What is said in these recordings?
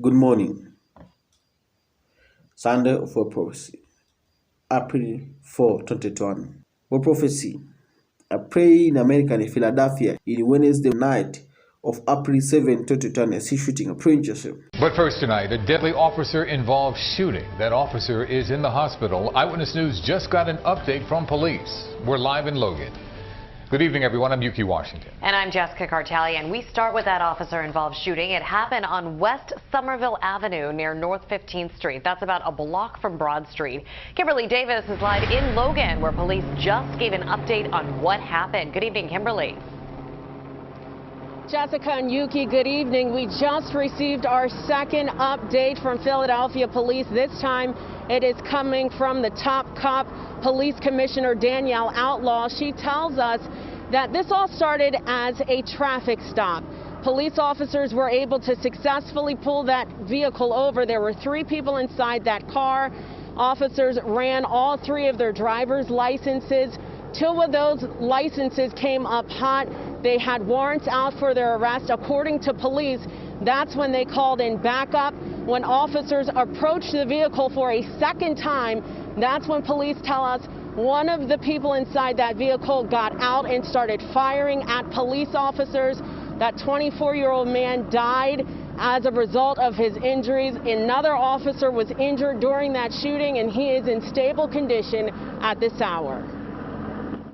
Good morning. Sunday of Word Prophecy, April 4, 2020. Word Prophecy. A prayer in America in Philadelphia in Wednesday night of April 7, 2020. See shooting. Pray in yourself. But first tonight, a deadly officer-involved shooting. That officer is in the hospital. Eyewitness News just got an update from police. We're live in Logan. Good evening, everyone. I'm Yuki Washington. And I'm Jessica Cartelli, and we start with that officer-involved shooting. It happened on West Somerville Avenue near North 15th Street. That's about a block from Broad Street. Kimberly Davis is live in Logan, where police just gave an update on what happened. Good evening, Kimberly. Jessica and Yuki, good evening. We just received our second update from Philadelphia police. This time it is coming from the top cop, Police Commissioner Danielle Outlaw. She tells us that this all started as a traffic stop. Police officers were able to successfully pull that vehicle over. There were 3 people inside that car. Officers ran all 3 of their driver's licenses. 2 of those licenses came up hot. They had warrants out for their arrest. According to police, that's when they called in backup. When officers approached the vehicle for a second time, that's when police tell us one of the people inside that vehicle got out and started firing at police officers. That 24-year-old man died as a result of his injuries. Another officer was injured during that shooting, and he is in stable condition at this hour.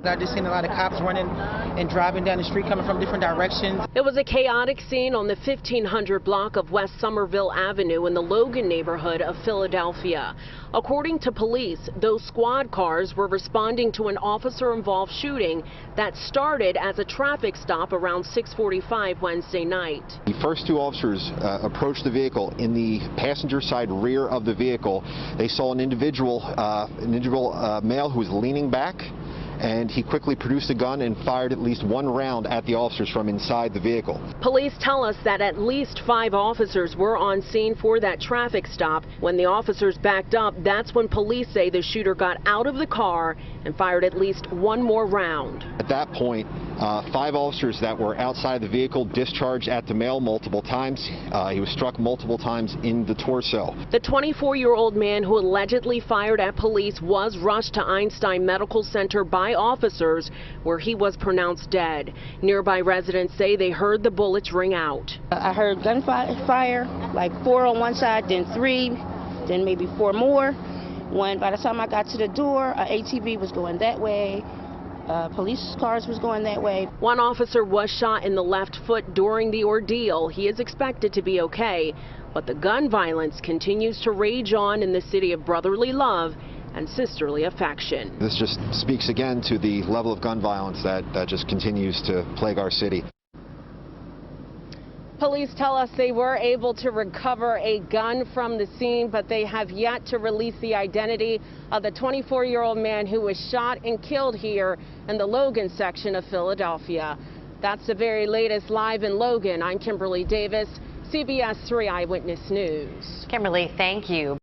I just seen a lot of cops running and driving down the street coming from different directions. It was a chaotic scene on the 1500 block of West Somerville Avenue in the Logan neighborhood of Philadelphia. According to police, those squad cars were responding to an officer-involved shooting that started as a traffic stop around 6:45 Wednesday night. The first 2 officers approached the vehicle. In the passenger side rear of the vehicle, they saw an individual male who was leaning back, and he quickly produced a gun and fired at least 1 round at the officers from inside the vehicle. Police tell us that at least 5 officers were on scene for that traffic stop. When the officers backed up, that's when police say the shooter got out of the car and fired at least 1 more round. At that point, 5 officers that were outside the vehicle discharged at the male multiple times. He was struck multiple times in the torso. The 24-year-old man who allegedly fired at police was rushed to Einstein Medical Center by officers, where he was pronounced dead. Nearby residents say they heard the bullets ring out. I heard gunfire, like 4 on one side, then 3, then maybe 4 more. By the time I got to the door, an ATV was going that way. Police cars was going that way. 1 officer was shot in the left foot during the ordeal. He is expected to be okay, but the gun violence continues to rage on in the city of brotherly love and sisterly affection. This just speaks again to the level of gun violence that just continues to plague our city. Police tell us they were able to recover a gun from the scene, but they have yet to release the identity of the 24-year-old man who was shot and killed here in the Logan section of Philadelphia. That's the very latest live in Logan. I'm Kimberly Davis, CBS 3 Eyewitness News. Kimberly, thank you.